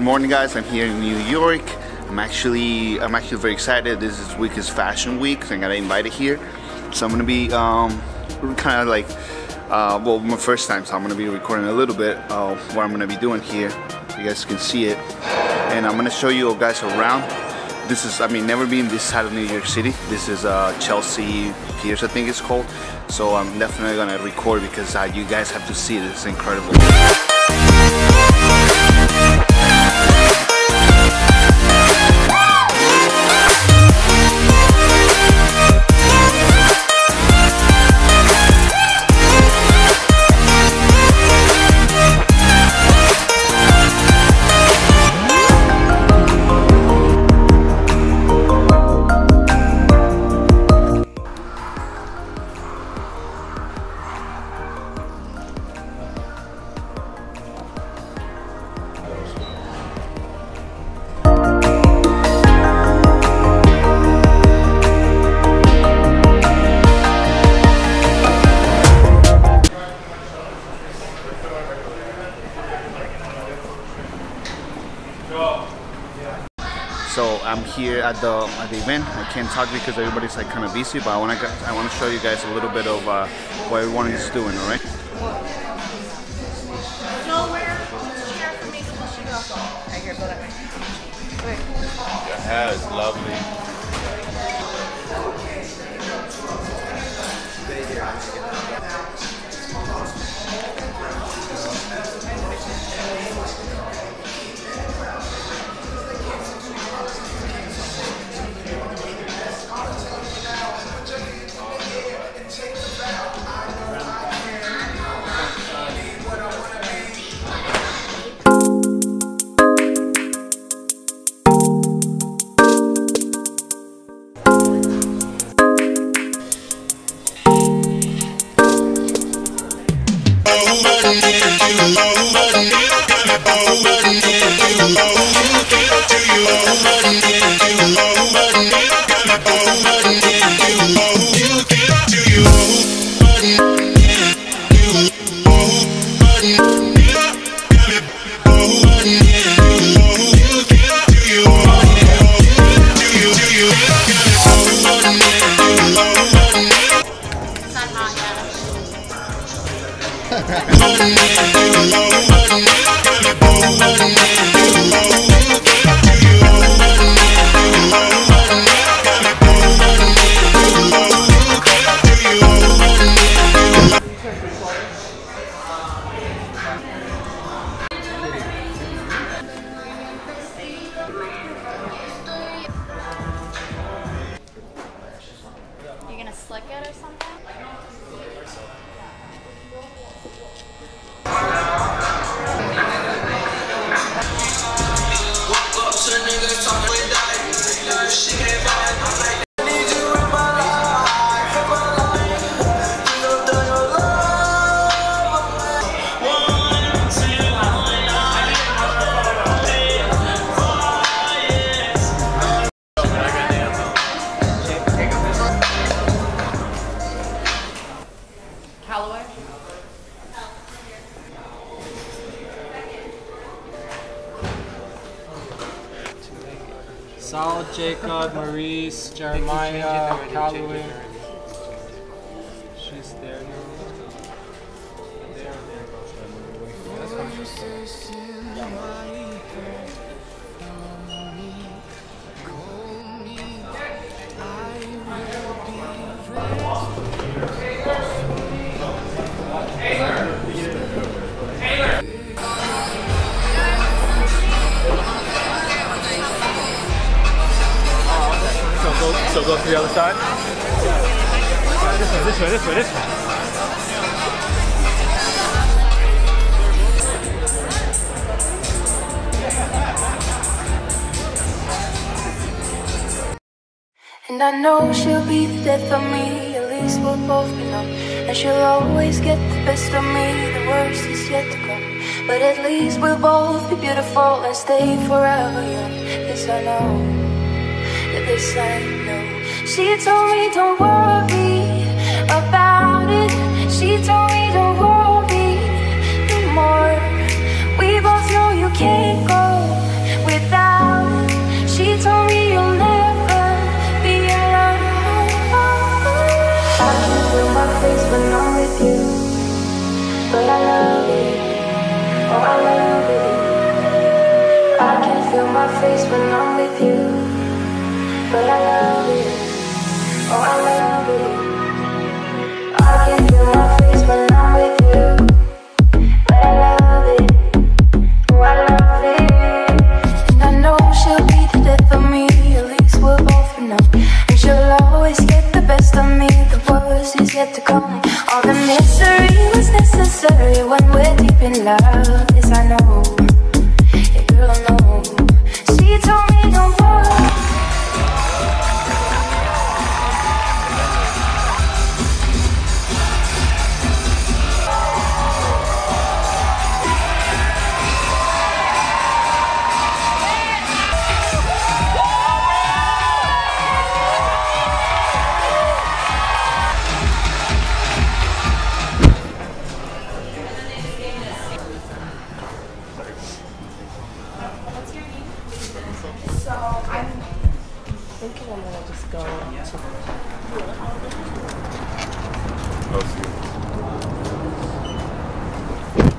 Good morning, guys. I'm here in New York. I'm actually very excited. This week is Fashion Week, so I got invited here. So I'm gonna be kind of like well, my first time, so I'm gonna be recording a little bit of what I'm gonna be doing here. You guys can see it, and I'm gonna show you guys around. This is, never been this side of New York City. This is Chelsea Piers, I think it's called. So I'm definitely gonna record because you guys have to see it. It's incredible. So I'm here at the event. I can't talk because everybody's like kind of busy, but I want to show you guys a little bit of what everyone is doing. All right. The hair is lovely. You're gonna slick it or something? Sal, Jacob, Maurice, Jeremiah, Calloway. She's there now. There. That's So go to the other side? This way. And I know she'll be the death of me, at least we'll both be numb. And she'll always get the best of me, the worst is yet to come. But at least we'll both be beautiful and stay forever young. This I know, this I know. She told me don't worry about it. She told me don't worry no more. We both know you can't go but I love it. Oh, I love it. I can feel my face when I'm with you, but I love it. Oh, I love it. I can feel my face when I'm with you, but I love it. Oh, I love it. And I know she'll be the death of me, at least we're both enough. And she'll always get the best of me, the worst is yet to come. All the misery was necessary when we're deep in love. Yes, I know. Yeah, girl, I know. She told me don't worry.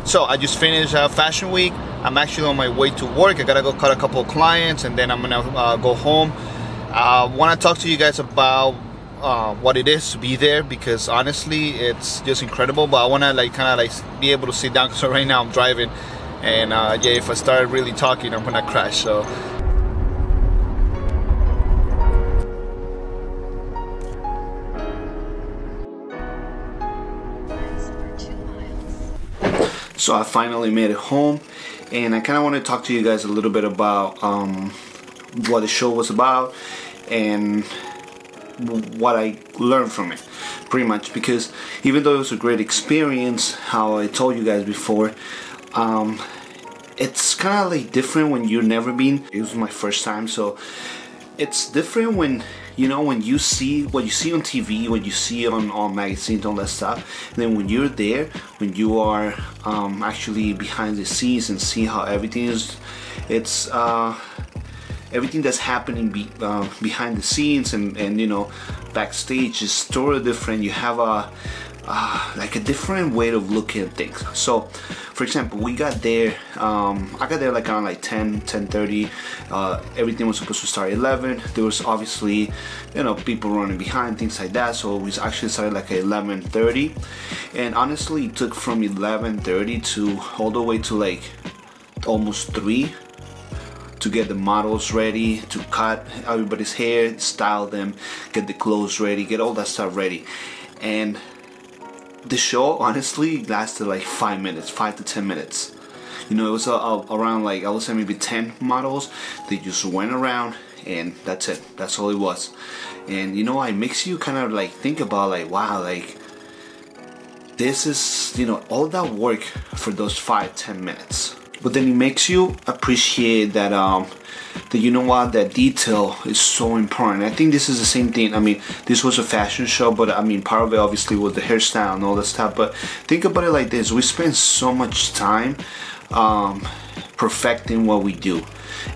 So I just finished Fashion Week. I'm actually on my way to work. I gotta go cut a couple of clients and then I'm gonna go home. I wanna talk to you guys about what it is to be there, because honestly it's just incredible. But I wanna kind of be able to sit down, because right now I'm driving and yeah, if I start really talking I'm gonna crash. So So I finally made it home, and I kind of want to talk to you guys a little bit about what the show was about and what I learned from it, pretty much. Because even though it was a great experience, how I told you guys before, it's kind of like different when you've never been. It was my first time, so it's different when, you know, when you see what you see on TV, what you see on magazines, all that stuff, and then when you're there, when you are actually behind the scenes and see how everything is, it's everything that's happening behind the scenes and you know, backstage is totally different. You have like a different way of looking at things. So for example, we got there, I got there like around like 10:30. Everything was supposed to start at 11. There was obviously, you know, people running behind, things like that, so we actually started like at 11:30. And honestly it took from 11:30 to all the way to like almost 3 to get the models ready, to cut everybody's hair, style them, get the clothes ready, get all that stuff ready. And the show honestly lasted like 5 minutes, 5 to 10 minutes. You know, it was around like, I would say maybe 10 models. They just went around and that's it. That's all it was. And you know, it makes you kind of like think about like, wow, like this is, you know, all that work for those 5-10 minutes. But then it makes you appreciate that that, you know what, that detail is so important. I think this is the same thing. I mean, this was a fashion show, but I mean, part of it obviously was the hairstyle and all that stuff. But think about it like this: we spend so much time perfecting what we do.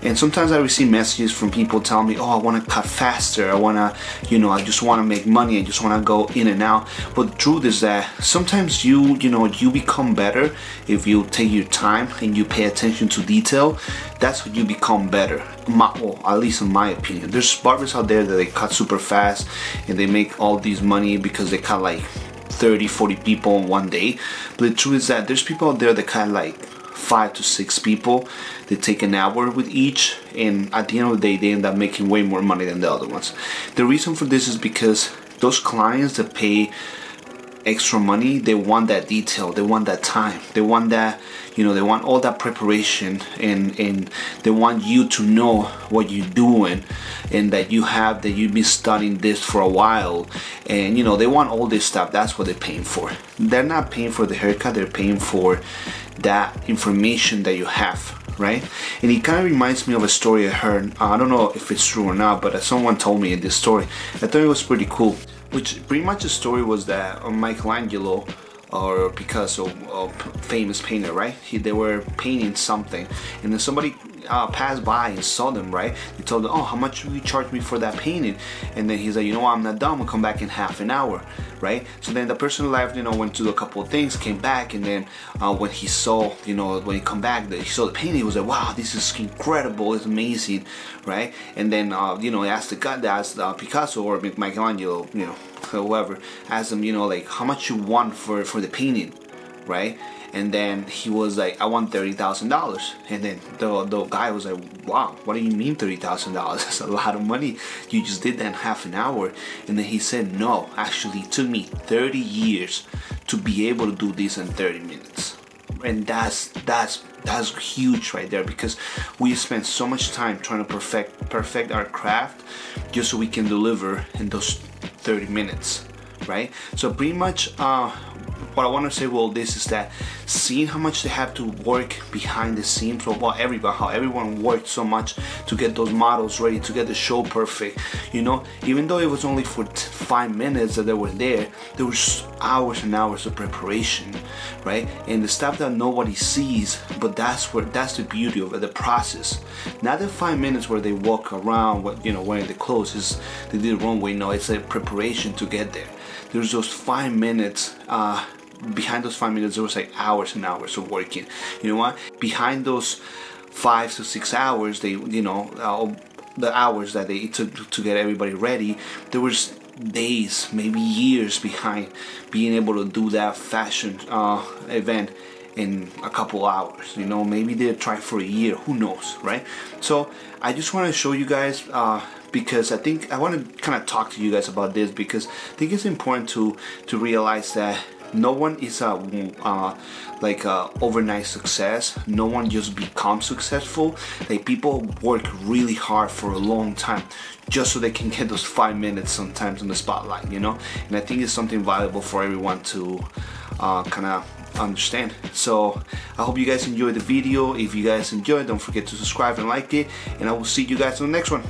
And sometimes I receive messages from people telling me, oh, I want to cut faster, I want to, you know, I just want to make money, I just want to go in and out. But the truth is that sometimes you know, you become better if you take your time and you pay attention to detail. That's when you become better. Well, at least in my opinion. There's barbers out there that they cut super fast and they make all these money because they cut like 30-40 people in one day. But the truth is that there's people out there that cut like 5 to 6 people. They take an hour with each, and at the end of the day they end up making way more money than the other ones. The reason for this is because those clients that pay extra money, they want that detail, they want that time, they want that, you know, they want all that preparation, and they want you to know what you're doing and that you've been studying this for a while, and you know, they want all this stuff. That's what they're paying for. They're not paying for the haircut, they're paying for that information that you have, right? And it kind of reminds me of a story I heard. I don't know if it's true or not, but someone told me this story. I thought it was pretty cool. Which pretty much the story was that Michelangelo or Picasso, a famous painter, right? They were painting something, and then somebody passed by and saw them, right? He told them, oh, how much will you charge me for that painting? And then he's like, you know what, I'm not done, I'm gonna come back in half an hour, right? So then the person left, you know, went to do a couple of things, came back, and then when he saw, you know, when he come back, he saw the painting, he was like, wow, this is incredible, it's amazing, right? And then, you know, he asked the guy, asked Picasso or Michelangelo, you know, whoever, asked him, you know, like, how much you want for the painting, right? And then he was like, I want $30,000. And then the guy was like, wow, what do you mean $30,000? That's a lot of money. You just did that in half an hour. And then he said, no, actually it took me 30 years to be able to do this in 30 minutes. And that's huge right there, because we spend so much time trying to perfect our craft just so we can deliver in those 30 minutes, right? So pretty much what I want to say with all this is that seeing how much they have to work behind the scenes, how everyone worked so much to get those models ready, to get the show perfect, you know, even though it was only for 5 minutes that they were there was hours and hours of preparation, right? And the stuff that nobody sees, but that's the beauty of it, the process. Not the 5 minutes where they walk around, you know, wearing the clothes, they did the runway. No, it's a preparation to get there. There's those 5 minutes. Behind those 5 minutes, there was like hours and hours of working. You know what? Behind those 5 to 6 hours, they, you know, the hours that they took to get everybody ready, there was days, maybe years behind being able to do that fashion event in a couple hours. You know, maybe they tried for a year, who knows, right? So I just want to show you guys because I think I want to kind of talk to you guys about this, because I think it's important to realize that no one is like a overnight success. No one just becomes successful. Like, people work really hard for a long time just so they can get those 5 minutes sometimes in the spotlight, you know. And I think it's something valuable for everyone to kind of understand. So I hope you guys enjoyed the video. If you guys enjoyed, don't forget to subscribe and like it, and I will see you guys in the next one.